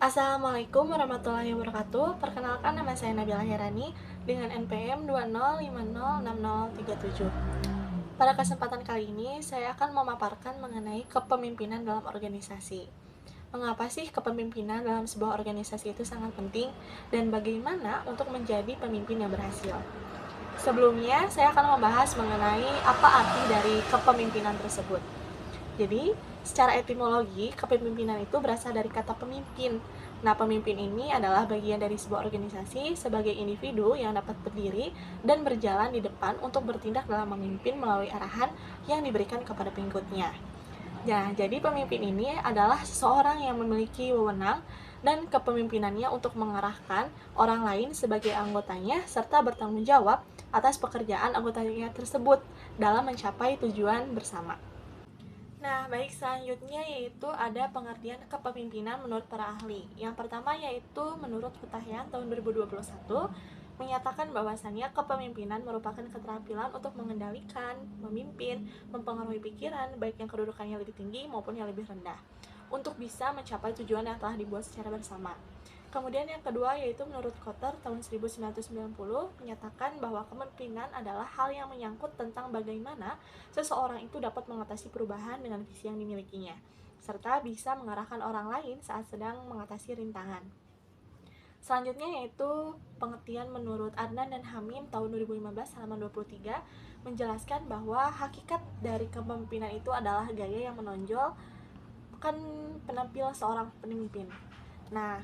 Assalamualaikum warahmatullahi wabarakatuh. Perkenalkan, nama saya Nabila Herani dengan NPM 205060037. Pada kesempatan kali ini, saya akan memaparkan mengenai kepemimpinan dalam organisasi. Mengapa sih kepemimpinan dalam sebuah organisasi itu sangat penting dan bagaimana untuk menjadi pemimpin yang berhasil? Sebelumnya, saya akan membahas mengenai apa arti dari kepemimpinan tersebut. Jadi, secara etimologi, kepemimpinan itu berasal dari kata pemimpin. Nah, pemimpin ini adalah bagian dari sebuah organisasi sebagai individu yang dapat berdiri dan berjalan di depan untuk bertindak dalam memimpin melalui arahan yang diberikan kepada pengikutnya. Nah, jadi pemimpin ini adalah seseorang yang memiliki wewenang dan kepemimpinannya untuk mengarahkan orang lain sebagai anggotanya serta bertanggung jawab atas pekerjaan anggotanya tersebut dalam mencapai tujuan bersama. Nah, baik, selanjutnya yaitu ada pengertian kepemimpinan menurut para ahli. Yang pertama yaitu menurut Hutahyan tahun 2021 menyatakan bahwasannya kepemimpinan merupakan keterampilan untuk mengendalikan, memimpin, mempengaruhi pikiran baik yang kedudukannya lebih tinggi maupun yang lebih rendah untuk bisa mencapai tujuan yang telah dibuat secara bersama. Kemudian yang kedua yaitu menurut Kotter tahun 1990 menyatakan bahwa kepemimpinan adalah hal yang menyangkut tentang bagaimana seseorang itu dapat mengatasi perubahan dengan visi yang dimilikinya, serta bisa mengarahkan orang lain saat sedang mengatasi rintangan. Selanjutnya yaitu pengertian menurut Adnan dan Hamim tahun 2015 halaman 23 menjelaskan bahwa hakikat dari kepemimpinan itu adalah gaya yang menonjol kan penampil seorang pemimpin. Nah,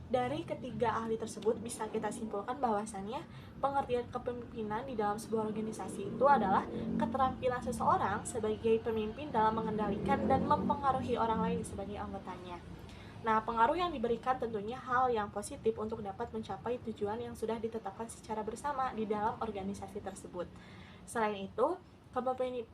dari ketiga ahli tersebut bisa kita simpulkan bahwasannya pengertian kepemimpinan di dalam sebuah organisasi itu adalah keterampilan seseorang sebagai pemimpin dalam mengendalikan dan mempengaruhi orang lain sebagai anggotanya. Nah, pengaruh yang diberikan tentunya hal yang positif untuk dapat mencapai tujuan yang sudah ditetapkan secara bersama di dalam organisasi tersebut. Selain itu,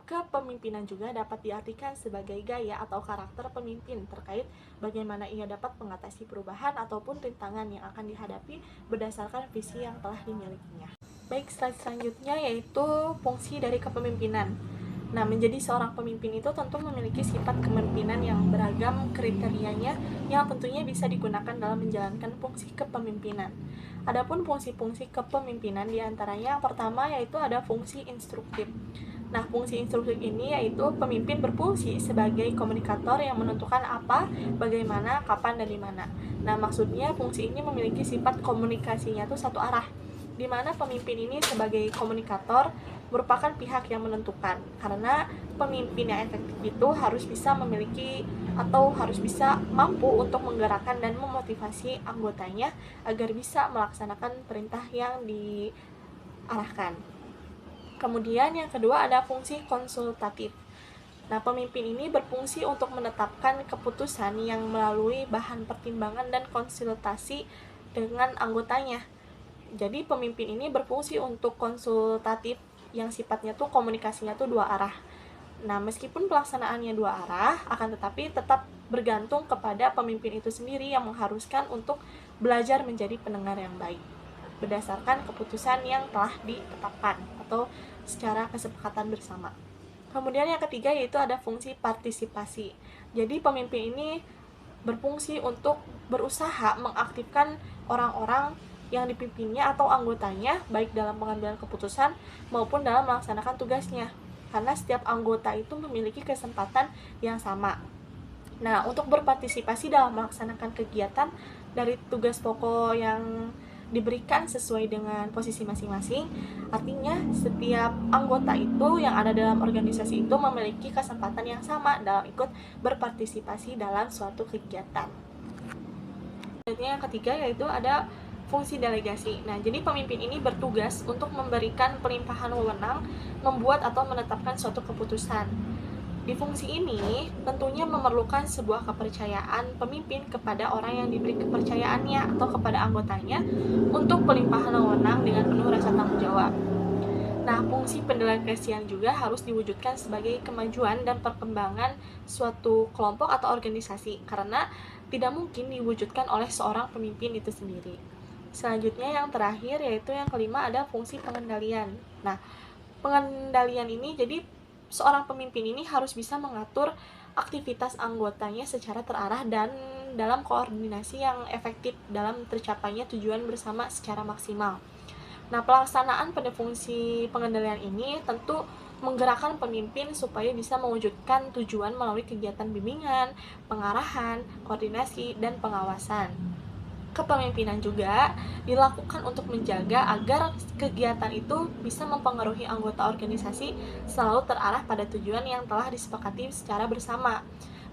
kepemimpinan juga dapat diartikan sebagai gaya atau karakter pemimpin terkait bagaimana ia dapat mengatasi perubahan ataupun rintangan yang akan dihadapi berdasarkan visi yang telah dimilikinya. Baik, slide selanjutnya yaitu fungsi dari kepemimpinan. Nah, menjadi seorang pemimpin itu tentu memiliki sifat kepemimpinan yang beragam kriterianya yang tentunya bisa digunakan dalam menjalankan fungsi kepemimpinan. Adapun fungsi-fungsi kepemimpinan diantaranya yang pertama yaitu ada fungsi instruktif. Nah, fungsi instruktif ini yaitu pemimpin berfungsi sebagai komunikator yang menentukan apa, bagaimana, kapan, dan di mana. Nah, maksudnya fungsi ini memiliki sifat komunikasinya itu satu arah, di mana pemimpin ini sebagai komunikator merupakan pihak yang menentukan, karena pemimpin yang efektif itu harus bisa memiliki atau harus bisa mampu untuk menggerakkan dan memotivasi anggotanya agar bisa melaksanakan perintah yang diarahkan. Kemudian yang kedua ada fungsi konsultatif. Nah, pemimpin ini berfungsi untuk menetapkan keputusan yang melalui bahan pertimbangan dan konsultasi dengan anggotanya. Jadi pemimpin ini berfungsi untuk konsultatif yang sifatnya tuh komunikasinya tuh dua arah. Nah, meskipun pelaksanaannya dua arah, akan tetapi tetap bergantung kepada pemimpin itu sendiri yang mengharuskan untuk belajar menjadi pendengar yang baik berdasarkan keputusan yang telah ditetapkan atau secara kesepakatan bersama. Kemudian yang ketiga yaitu ada fungsi partisipasi. Jadi pemimpin ini berfungsi untuk berusaha mengaktifkan orang-orang yang dipimpinnya atau anggotanya baik dalam pengambilan keputusan maupun dalam melaksanakan tugasnya. Karena setiap anggota itu memiliki kesempatan yang sama. Nah, untuk berpartisipasi dalam melaksanakan kegiatan dari tugas pokok yang diberikan sesuai dengan posisi masing-masing, artinya setiap anggota itu yang ada dalam organisasi itu memiliki kesempatan yang sama dalam ikut berpartisipasi dalam suatu kegiatan. Selanjutnya yang ketiga yaitu ada fungsi delegasi. Nah, jadi pemimpin ini bertugas untuk memberikan pelimpahan wewenang, membuat atau menetapkan suatu keputusan. Di fungsi ini, tentunya memerlukan sebuah kepercayaan pemimpin kepada orang yang diberi kepercayaannya atau kepada anggotanya untuk pelimpahan wewenang dengan penuh rasa tanggung jawab. Nah, fungsi pendelegasian juga harus diwujudkan sebagai kemajuan dan perkembangan suatu kelompok atau organisasi, karena tidak mungkin diwujudkan oleh seorang pemimpin itu sendiri. Selanjutnya yang terakhir yaitu yang kelima ada fungsi pengendalian. Nah, pengendalian ini jadi seorang pemimpin ini harus bisa mengatur aktivitas anggotanya secara terarah dan dan dalam koordinasi yang efektif dalam tercapainya tujuan bersama secara maksimal. Nah, pelaksanaan pada fungsi pengendalian ini tentu menggerakkan pemimpin supaya bisa mewujudkan tujuan melalui kegiatan bimbingan, pengarahan, koordinasi, dan pengawasan. Kepemimpinan juga dilakukan untuk menjaga agar kegiatan itu bisa mempengaruhi anggota organisasi selalu terarah pada tujuan yang telah disepakati secara bersama.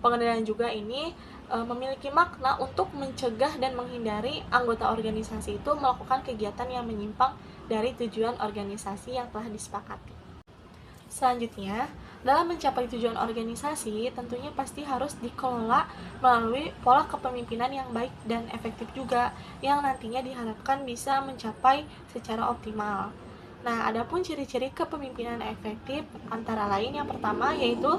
Pengendalian juga ini memiliki makna untuk mencegah dan menghindari anggota organisasi itu melakukan kegiatan yang menyimpang dari tujuan organisasi yang telah disepakati. Selanjutnya, dalam mencapai tujuan organisasi, tentunya pasti harus dikelola melalui pola kepemimpinan yang baik dan efektif juga, yang nantinya diharapkan bisa mencapai secara optimal. Nah, adapun ciri-ciri kepemimpinan efektif antara lain yang pertama yaitu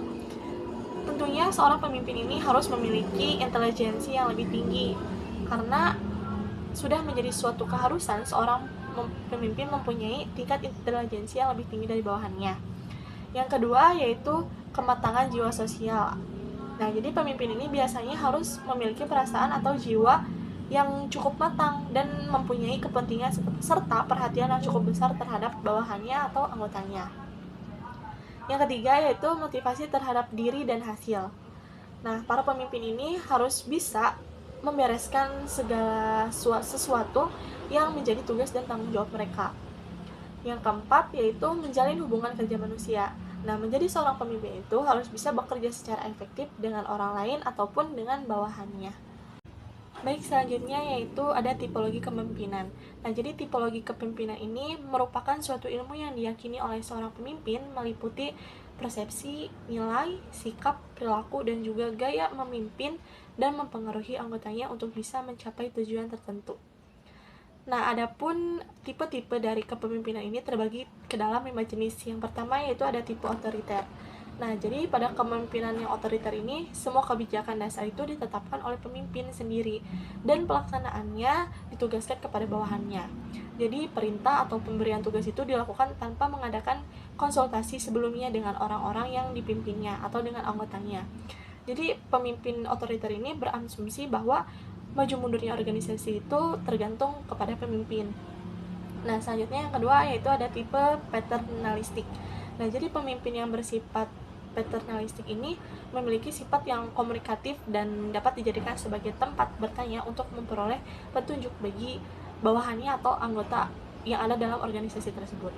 tentunya seorang pemimpin ini harus memiliki intelijensi yang lebih tinggi, karena sudah menjadi suatu keharusan seorang pemimpin mempunyai tingkat intelijensi yang lebih tinggi dari bawahannya. Yang kedua yaitu kematangan jiwa sosial. Nah, jadi pemimpin ini biasanya harus memiliki perasaan atau jiwa yang cukup matang dan mempunyai kepentingan serta perhatian yang cukup besar terhadap bawahannya atau anggotanya. Yang ketiga yaitu motivasi terhadap diri dan hasil. Nah, para pemimpin ini harus bisa membereskan segala sesuatu yang menjadi tugas dan tanggung jawab mereka. Yang keempat yaitu menjalin hubungan kerja manusia. Nah, menjadi seorang pemimpin itu harus bisa bekerja secara efektif dengan orang lain ataupun dengan bawahannya. Baik, selanjutnya yaitu ada tipologi kepemimpinan. Nah, jadi tipologi kepemimpinan ini merupakan suatu ilmu yang diyakini oleh seorang pemimpin meliputi persepsi, nilai, sikap, perilaku, dan juga gaya memimpin dan mempengaruhi anggotanya untuk bisa mencapai tujuan tertentu. Nah, adapun tipe-tipe dari kepemimpinan ini terbagi ke dalam 5 jenis. Yang pertama yaitu ada tipe otoriter. Nah, jadi pada kepemimpinan yang otoriter ini, semua kebijakan dasar itu ditetapkan oleh pemimpin sendiri dan pelaksanaannya ditugaskan kepada bawahannya. Jadi, perintah atau pemberian tugas itu dilakukan tanpa mengadakan konsultasi sebelumnya dengan orang-orang yang dipimpinnya atau dengan anggotanya. Jadi, pemimpin otoriter ini berasumsi bahwa maju mundurnya organisasi itu tergantung kepada pemimpin. Nah, selanjutnya yang kedua yaitu ada tipe paternalistik. Nah, jadi pemimpin yang bersifat paternalistik ini memiliki sifat yang komunikatif dan dapat dijadikan sebagai tempat bertanya untuk memperoleh petunjuk bagi bawahannya atau anggota yang ada dalam organisasi tersebut.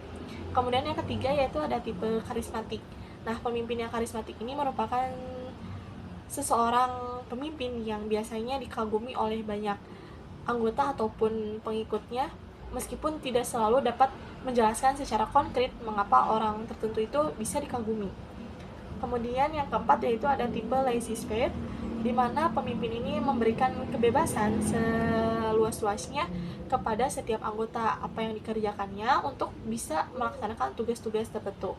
Kemudian yang ketiga yaitu ada tipe karismatik. Nah, pemimpin yang karismatik ini merupakan seseorang pemimpin yang biasanya dikagumi oleh banyak anggota ataupun pengikutnya, meskipun tidak selalu dapat menjelaskan secara konkret mengapa orang tertentu itu bisa dikagumi. Kemudian yang keempat yaitu ada tipe laissez-faire, di mana pemimpin ini memberikan kebebasan seluas-luasnya kepada setiap anggota apa yang dikerjakannya untuk bisa melaksanakan tugas-tugas tertentu.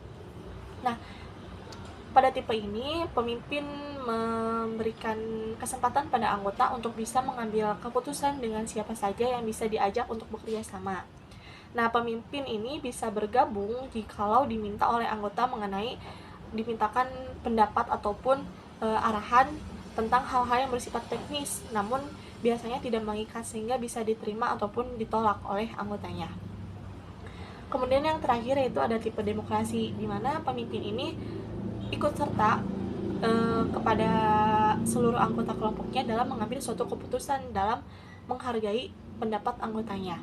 Nah, pada tipe ini, pemimpin memberikan kesempatan pada anggota untuk bisa mengambil keputusan dengan siapa saja yang bisa diajak untuk bekerja sama. Nah, pemimpin ini bisa bergabung jikalau diminta oleh anggota dimintakan pendapat ataupun arahan tentang hal-hal yang bersifat teknis, namun biasanya tidak mengikat sehingga bisa diterima ataupun ditolak oleh anggotanya. Kemudian yang terakhir yaitu ada tipe demokrasi, di mana pemimpin ini ikut serta kepada seluruh anggota kelompoknya dalam mengambil suatu keputusan dalam menghargai pendapat anggotanya.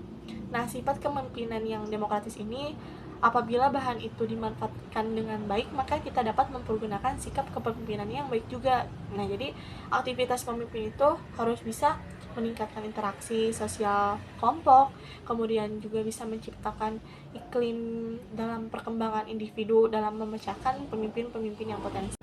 Nah, sifat kepemimpinan yang demokratis ini apabila bahan itu dimanfaatkan dengan baik, maka kita dapat mempergunakan sikap kepemimpinan yang baik juga. Nah, jadi aktivitas pemimpin itu harus bisa meningkatkan interaksi sosial kelompok, kemudian juga bisa menciptakan iklim dalam perkembangan individu dalam memecahkan pemimpin-pemimpin yang potensial.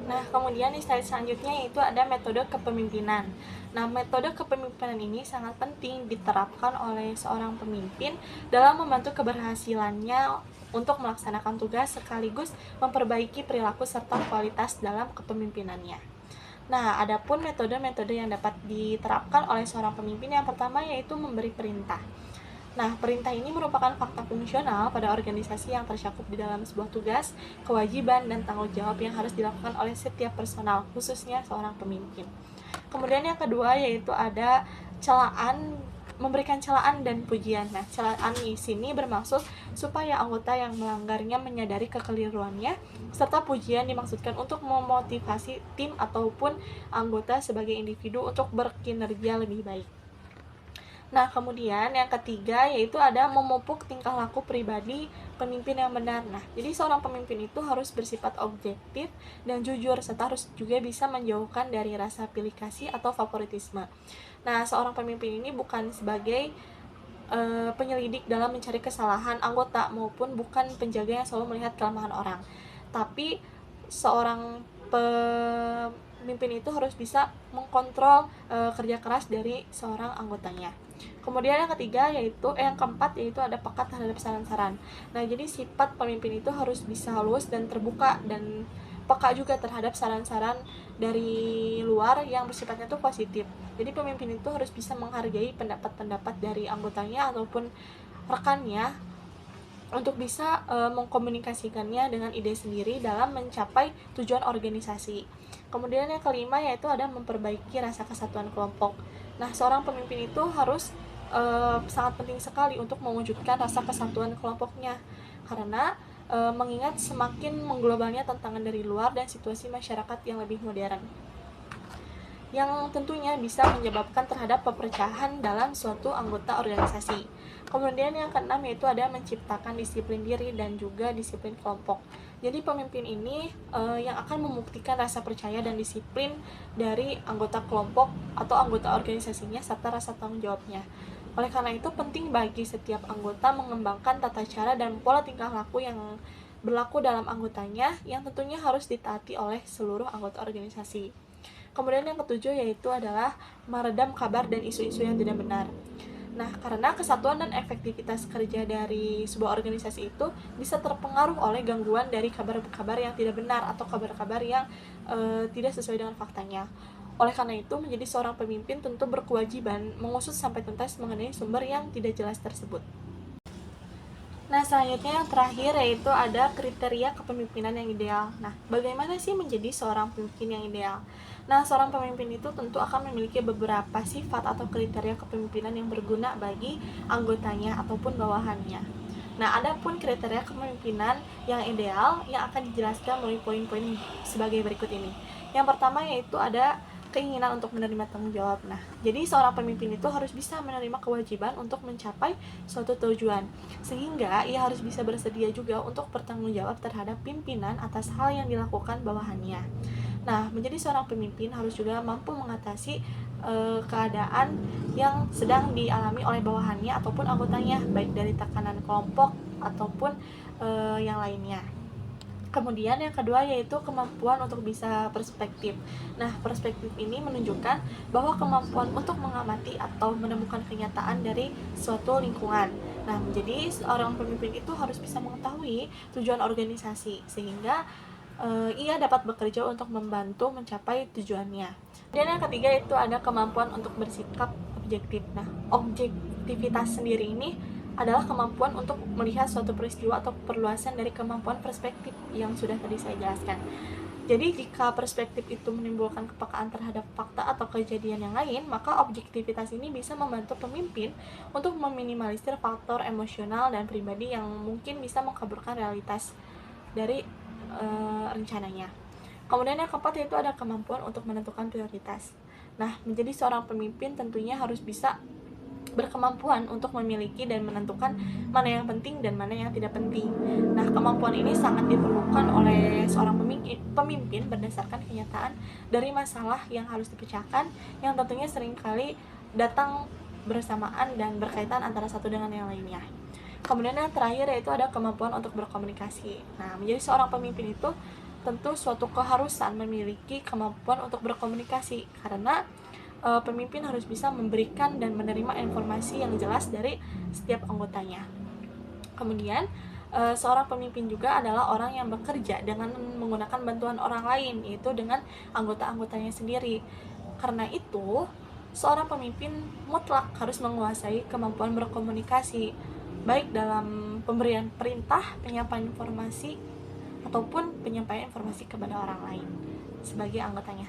Nah, kemudian di slide selanjutnya yaitu ada metode kepemimpinan. Nah, metode kepemimpinan ini sangat penting diterapkan oleh seorang pemimpin dalam membantu keberhasilannya untuk melaksanakan tugas sekaligus memperbaiki perilaku serta kualitas dalam kepemimpinannya. Nah, adapun metode-metode yang dapat diterapkan oleh seorang pemimpin yang pertama yaitu memberi perintah. Nah, perintah ini merupakan fakta fungsional pada organisasi yang tercakup di dalam sebuah tugas, kewajiban, dan tanggung jawab yang harus dilakukan oleh setiap personal, khususnya seorang pemimpin. Kemudian yang kedua yaitu ada memberikan celaan dan pujian. Nah, celaan di sini bermaksud supaya anggota yang melanggarnya menyadari kekeliruannya, serta pujian dimaksudkan untuk memotivasi tim ataupun anggota sebagai individu untuk berkinerja lebih baik. Nah, kemudian yang ketiga yaitu ada memupuk tingkah laku pribadi pemimpin yang benar. Nah, jadi seorang pemimpin itu harus bersifat objektif dan jujur, serta harus juga bisa menjauhkan dari rasa pilih kasih atau favoritisme. Nah, seorang pemimpin ini bukan sebagai penyelidik dalam mencari kesalahan anggota maupun bukan penjaga yang selalu melihat kelemahan orang. Tapi seorang pemimpin itu harus bisa mengkontrol kerja keras dari seorang anggotanya. Kemudian yang ketiga yang keempat yaitu ada peka terhadap saran-saran. Nah, jadi sifat pemimpin itu harus bisa halus dan terbuka dan peka juga terhadap saran-saran dari luar yang bersifatnya itu positif. Jadi pemimpin itu harus bisa menghargai pendapat-pendapat dari anggotanya ataupun rekannya untuk bisa mengkomunikasikannya dengan ide sendiri dalam mencapai tujuan organisasi. Kemudian yang kelima yaitu ada memperbaiki rasa kesatuan kelompok. Nah, seorang pemimpin itu harus sangat penting sekali untuk mewujudkan rasa kesatuan kelompoknya, karena mengingat semakin mengglobalnya tantangan dari luar dan situasi masyarakat yang lebih modern, yang tentunya bisa menyebabkan terhadap perpecahan dalam suatu anggota organisasi. Kemudian yang keenam yaitu ada menciptakan disiplin diri dan juga disiplin kelompok. Jadi pemimpin ini yang akan membuktikan rasa percaya dan disiplin dari anggota kelompok atau anggota organisasinya serta rasa tanggung jawabnya. Oleh karena itu penting bagi setiap anggota mengembangkan tata cara dan pola tingkah laku yang berlaku dalam anggotanya yang tentunya harus ditaati oleh seluruh anggota organisasi. Kemudian yang ketujuh yaitu adalah meredam kabar dan isu-isu yang tidak benar. Nah, karena kesatuan dan efektivitas kerja dari sebuah organisasi itu bisa terpengaruh oleh gangguan dari kabar-kabar yang tidak benar atau kabar-kabar yang tidak sesuai dengan faktanya. Oleh karena itu, menjadi seorang pemimpin tentu berkewajiban mengusut sampai tuntas mengenai sumber yang tidak jelas tersebut. Nah, selanjutnya yang terakhir yaitu ada kriteria kepemimpinan yang ideal. Nah, bagaimana sih menjadi seorang pemimpin yang ideal? Nah, seorang pemimpin itu tentu akan memiliki beberapa sifat atau kriteria kepemimpinan yang berguna bagi anggotanya ataupun bawahannya. Nah, ada pun kriteria kepemimpinan yang ideal yang akan dijelaskan melalui poin-poin sebagai berikut ini. Yang pertama yaitu ada keinginan untuk menerima tanggung jawab. Nah, jadi seorang pemimpin itu harus bisa menerima kewajiban untuk mencapai suatu tujuan, sehingga ia harus bisa bersedia juga untuk bertanggung jawab terhadap pimpinan atas hal yang dilakukan bawahannya. Nah, menjadi seorang pemimpin harus juga mampu mengatasi keadaan yang sedang dialami oleh bawahannya ataupun anggotanya, baik dari tekanan kelompok ataupun yang lainnya. Kemudian yang kedua yaitu kemampuan untuk bisa perspektif. Nah, perspektif ini menunjukkan bahwa kemampuan untuk mengamati atau menemukan kenyataan dari suatu lingkungan. Nah, menjadi seorang pemimpin itu harus bisa mengetahui tujuan organisasi sehingga ia dapat bekerja untuk membantu mencapai tujuannya. Dan yang ketiga itu ada kemampuan untuk bersikap objektif. Nah, objektivitas sendiri ini adalah kemampuan untuk melihat suatu peristiwa atau perluasan dari kemampuan perspektif yang sudah tadi saya jelaskan. Jadi jika perspektif itu menimbulkan kepekaan terhadap fakta atau kejadian yang lain, maka objektivitas ini bisa membantu pemimpin untuk meminimalisir faktor emosional dan pribadi yang mungkin bisa mengkaburkan realitas dari rencananya. Kemudian yang keempat yaitu ada kemampuan untuk menentukan prioritas. Nah, menjadi seorang pemimpin tentunya harus bisa berkemampuan untuk memiliki dan menentukan mana yang penting dan mana yang tidak penting. Nah, kemampuan ini sangat diperlukan oleh seorang pemimpin berdasarkan kenyataan dari masalah yang harus dipecahkan yang tentunya seringkali datang bersamaan dan berkaitan antara satu dengan yang lainnya. Kemudian yang terakhir yaitu ada kemampuan untuk berkomunikasi. Nah, menjadi seorang pemimpin itu tentu suatu keharusan memiliki kemampuan untuk berkomunikasi karena pemimpin harus bisa memberikan dan menerima informasi yang jelas dari setiap anggotanya. Kemudian seorang pemimpin juga adalah orang yang bekerja dengan menggunakan bantuan orang lain, yaitu dengan anggota-anggotanya sendiri. Karena itu, seorang pemimpin mutlak harus menguasai kemampuan berkomunikasi, baik dalam pemberian perintah, penyampaian informasi, ataupun penyampaian informasi kepada orang lain sebagai anggotanya.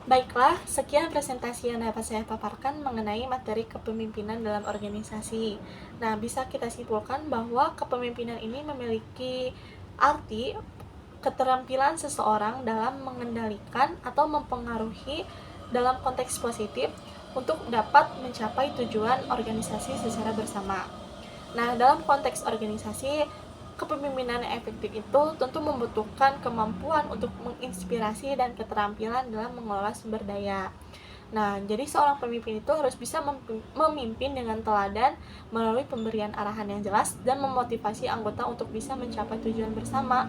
Baiklah, sekian presentasi yang dapat saya paparkan mengenai materi kepemimpinan dalam organisasi. Nah, bisa kita simpulkan bahwa kepemimpinan ini memiliki arti keterampilan seseorang dalam mengendalikan atau mempengaruhi dalam konteks positif untuk dapat mencapai tujuan organisasi secara bersama. Nah, dalam konteks organisasi, kepemimpinan yang efektif itu tentu membutuhkan kemampuan untuk menginspirasi dan keterampilan dalam mengelola sumber daya. Nah, jadi seorang pemimpin itu harus bisa memimpin dengan teladan melalui pemberian arahan yang jelas dan memotivasi anggota untuk bisa mencapai tujuan bersama.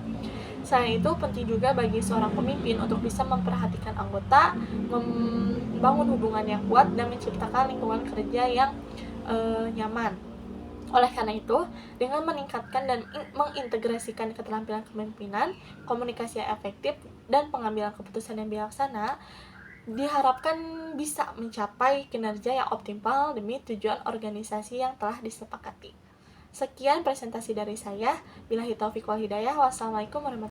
Selain itu, penting juga bagi seorang pemimpin untuk bisa memperhatikan anggota, membangun hubungan yang kuat, dan menciptakan lingkungan kerja yang nyaman. Oleh karena itu, dengan meningkatkan dan mengintegrasikan keterampilan kepemimpinan, komunikasi yang efektif, dan pengambilan keputusan yang bijaksana, diharapkan bisa mencapai kinerja yang optimal demi tujuan organisasi yang telah disepakati. Sekian presentasi dari saya. Billahi taufiq wal hidayah. Wassalamualaikum warahmatullahi wabarakatuh.